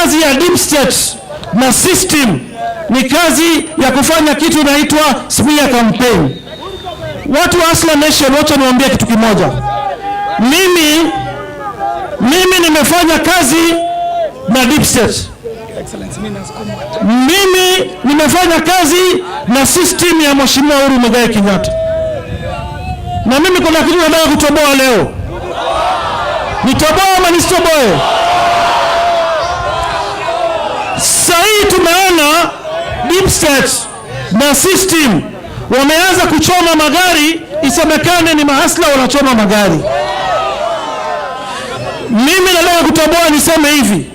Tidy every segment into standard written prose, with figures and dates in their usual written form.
kazi ya deep state na system ni kazi ya kufanya kitu inaitwa smear campaign. Watu wa Asla Nation, wacha niwaambie kitu kimoja. Mimi nimefanya kazi na deep state. Mimi nimefanya kazi na system ya Mheshimiwa Uhuru Muigai Kenyatta. Na mimi kuna kitu nataka kutoboa leo. Nitoboe ama nisitoboe? Sasa tumeona deep state na system wameanza kuchoma magari, isemekane ni mahasla wanachoma magari. Mimi nataka kutoboa niseme hivi.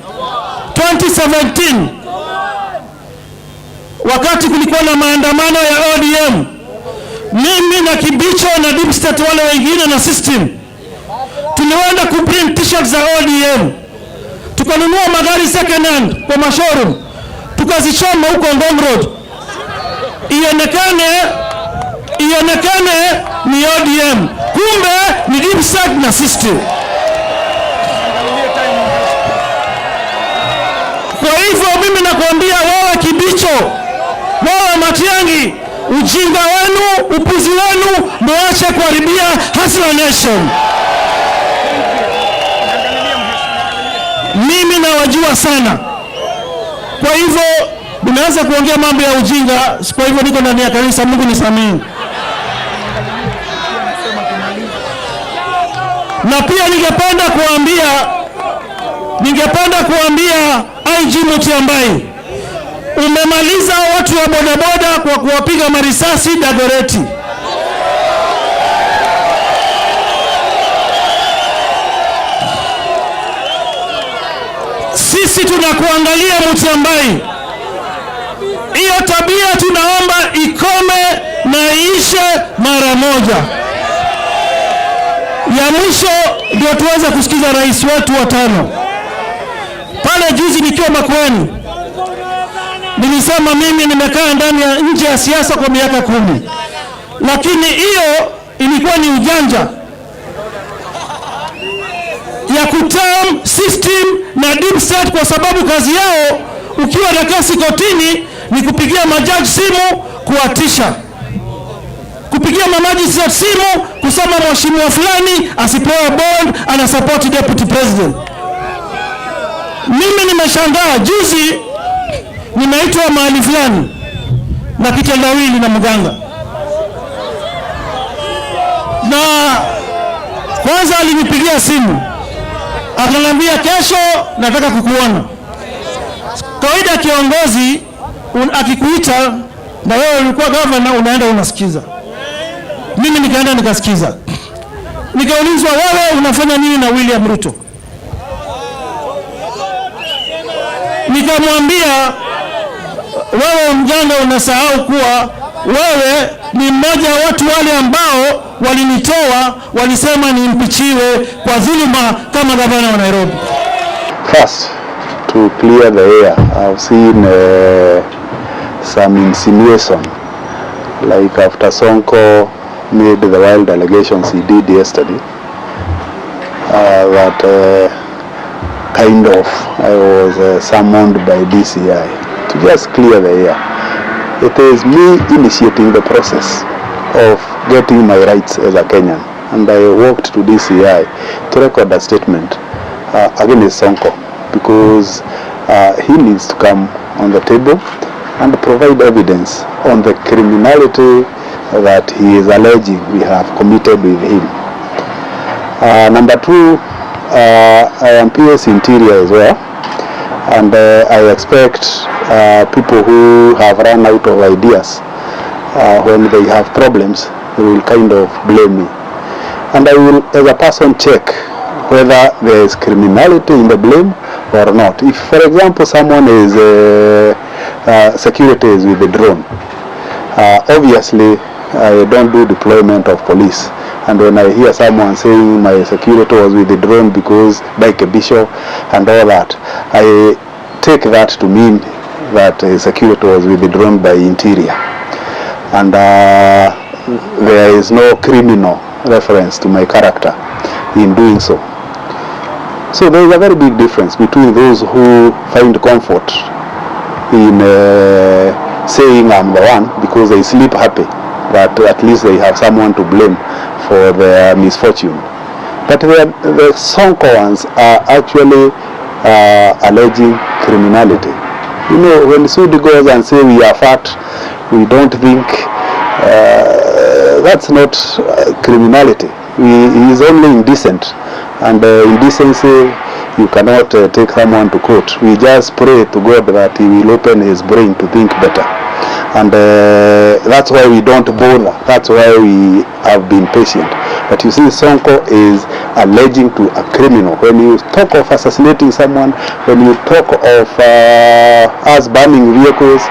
2017 wakati kulikuwa na maandamano ya ODM, mimi na Kibicho na deep state wale wengine na system tulienda kuprint t-shirts za ODM, tukanunua magari second hand kwa mashowroom, tukazichoma huko Ngong Road, ionekane ni ODM, kumbe ni deep state na system. Kwa hivyo mimi nakwambia wewe Kibicho, wewe Matiang'i, ujinga wenu, upuzi wenu muache kuharibia Asla Nation. Mimi nawajua sana. Kwa hivyo nimeanza kuongea mambo ya ujinga, kwa hivyo niko ndani ya kanisa, Mungu nisamehe. Na pia ningependa kuambia IG Mutyambai, umemaliza watu wa bodaboda kwa kuwapiga marisasi Dagoretti. Sisi tunakuangalia Mutyambai. Hiyo tabia tunaomba ikome na iishe mara moja. Ya mwisho ndio tuweze kusikiza rais wetu wa tano. Pale juzi nikiwa Makueni, nilisema mimi nimekaa ndani ya nje ya siasa kwa miaka 10. Lakini hiyo ilikuwa ni ujanja ya kutam system na deep state, kwa sababu kazi yao ukiwa na kesi kotini ni kupigia majaji simu kuatisha, kupigia mamaji simu kusema mheshimiwa fulani asipewe bond, ana support deputy president. Mimi nimeshangaa juzi nimeitwa mahali fulani na kitendawili na mganga, na kwanza alinipigia simu akaniambia kesho nataka kukuona. Kawaida kiongozi akikuita na wewe ulikuwa governor unaenda unasikiza. Mimi nikaenda nikasikiza. Nikaulizwa, wewe unafanya nini na William Ruto? Nikamwambia, wewe mjanga unasahau kuwa wewe ni mmoja wa watu wale ambao walinitoa, walisema nimpichiwe kwa dhuluma kama gavana wa Nairobi. First, to clear the air, I've seen some insinuation, like after Sonko made the wild allegations he did yesterday, that kind of I was summoned by DCI to just clear the air. It is me initiating the process of getting my rights as a Kenyan, and I walked to DCI to record a statement against Sonko, because he needs to come on the table and provide evidence on the criminality that he is alleging we have committed with him. Number two, I am PS Interior as well, and I expect people who have run out of ideas, when they have problems, they will kind of blame me. And I will, as a person, check whether there is criminality in the blame or not. If, for example, someone is security is with the drone, obviously I don't do deployment of police. And when I hear someone saying my security was with the drone because by Kibicho and all that, I take that to mean that security was with the drone by Interior. And there is no criminal reference to my character in doing so. So there is a very big difference between those who find comfort in saying I'm the one because they sleep happy, that at least they have someone to blame for their misfortune. But the Sonko ones are actually alleging criminality. You know, when Sudi goes and say we are fat, we don't think, that's not criminality. He is only indecent, and indecency, you cannot take someone to court. We just pray to God that he will open his brain to think better. And that's why we don't bother. That's why we have been patient. But you see, Sonko is alleging to a criminal. When you talk of assassinating someone, when you talk of us burning vehicles,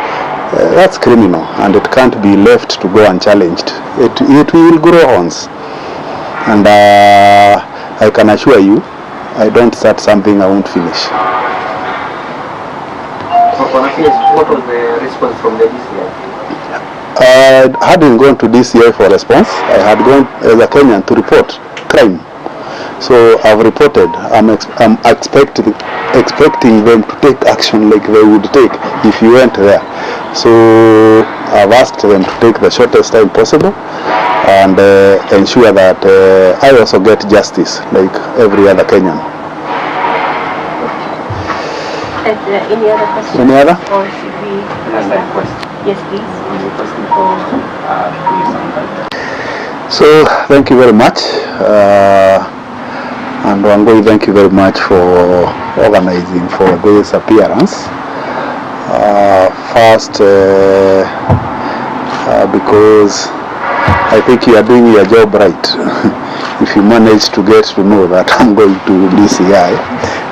that's criminal, and it can't be left to go unchallenged. It will grow horns. And I can assure you, I don't start something I won't finish. What was the response from the DCI? I hadn't gone to DCI for response. I had gone as a Kenyan to report crime. So I've reported. I'm expecting them to take action like they would take if you went there. So I've asked them to take the shortest time possible and ensure that I also get justice like every other Kenyan. Any other questions? Any other? Or should we? Yes, please. So thank you very much, and Wangoi, thank you very much for organizing for this appearance. First, because I think you are doing your job right. If you manage to get to know that I'm going to DCI,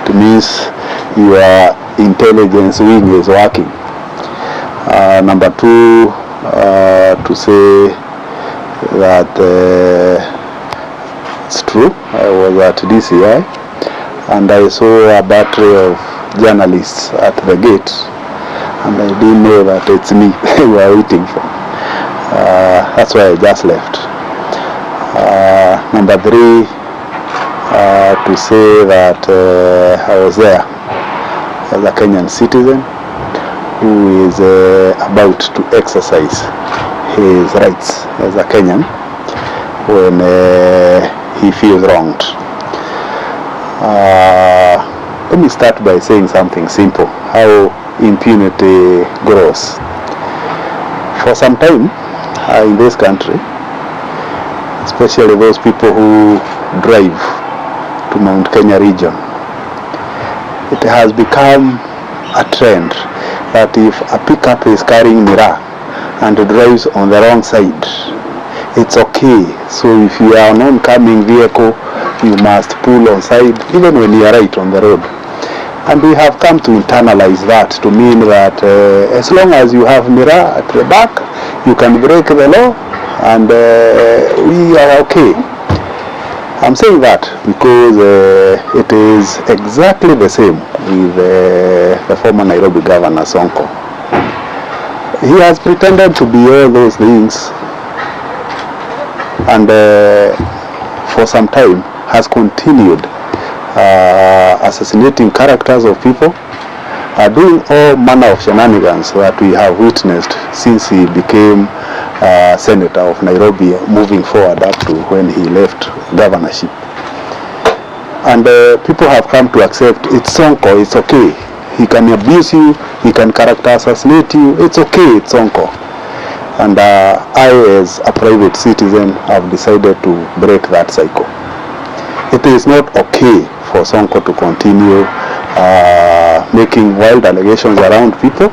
it means your intelligence wing is working. Number two, to say that it's true, I was at DCI and I saw a battery of journalists at the gate, and I didn't know that it's me they were waiting for. That's why I just left. Number three, to say that I was there as a Kenyan citizen who is about to exercise his rights as a Kenyan when he feels wronged. Let me start by saying something simple, how impunity grows. For some time in this country, especially those people who drive to Mount Kenya region, it has become a trend that if a pickup is carrying miraa and drives on the wrong side, it's okay. So if you are an oncoming vehicle, you must pull on side even when you are right on the road. And we have come to internalize that to mean that as long as you have miraa at the back, you can break the law and we are okay. I'm saying that because it is exactly the same with the former Nairobi governor Sonko. He has pretended to be all those things and for some time has continued assassinating characters of people, doing all manner of shenanigans that we have witnessed since he became senator of Nairobi, moving forward up to when he left governorship. And people have come to accept it's Sonko, it's okay. He can abuse you, he can character assassinate you, it's okay, it's Sonko. And I, as a private citizen, have decided to break that cycle. It is not okay for Sonko to continue making wild allegations around people,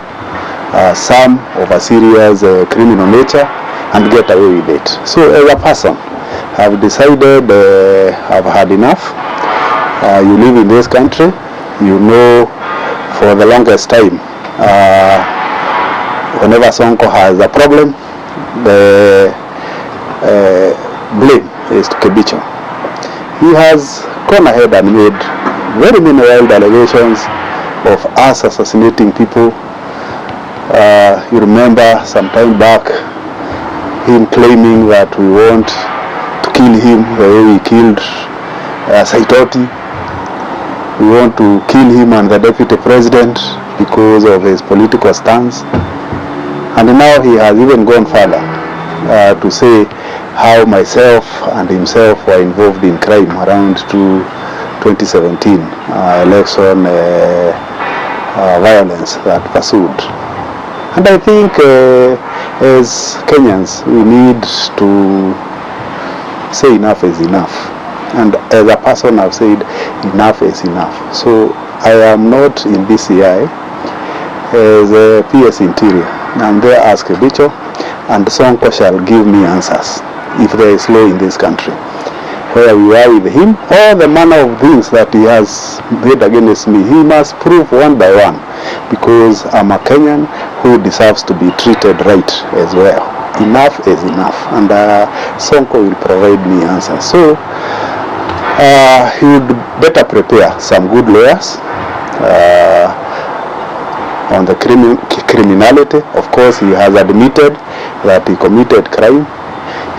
some of a serious criminal nature, and get away with it. So as a person, I've decided I've had enough. You live in this country, you know for the longest time, whenever Sonko has a problem, the blame is to Kibicho. He has gone ahead and made very many wild allegations of us assassinating people. You remember some time back him claiming that we want to kill him the way we killed Saitoti. We want to kill him and the deputy president because of his political stance. And now he has even gone further to say how myself and himself were involved in crime around 2017 election violence that pursued. And I think as Kenyans we need to say enough is enough. And as a person I've said enough is enough. So I am not in DCI as a PS Interior. I'm there as Kibicho, and Sonko shall give me answers if there is law in this country. Where we are with him, all the manner of things that he has made against me, he must prove one by one, because I'm a Kenyan who deserves to be treated right as well. Enough is enough, and Sonko will provide me answers. So he would better prepare some good lawyers on the criminality. Of course, he has admitted that he committed crime.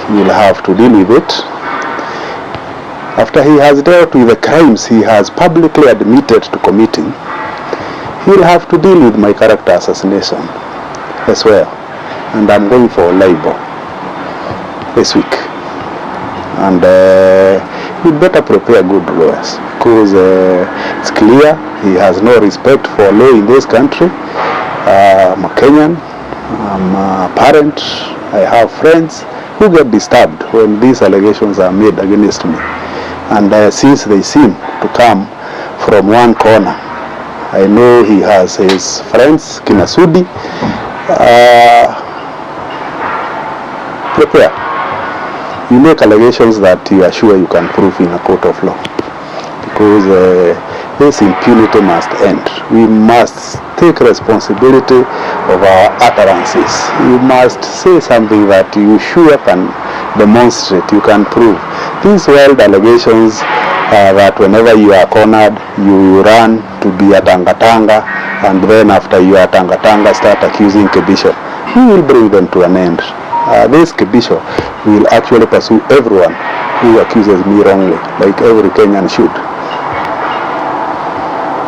He will have to deal with it. After he has dealt with the crimes he has publicly admitted to committing, he will have to deal with my character assassination as well. And I'm going for libel this week. And he'd better prepare good lawyers, because it's clear he has no respect for law in this country. I'm a Kenyan, I'm a parent, I have friends who get disturbed when these allegations are made against me. And since they seem to come from one corner, I know he has his friends, Kinasudi. Prepare. You make allegations that you are sure you can prove in a court of law, because this impunity must end. We must take responsibility of our utterances. You must say something that you sure can demonstrate, you can prove. These wild allegations that whenever you are cornered, you run to be a tangatanga, and then after you are tangatanga, start accusing Kibicho. We will bring them to an end. This Kibicho will actually pursue everyone who accuses me wrongly, like every Kenyan should.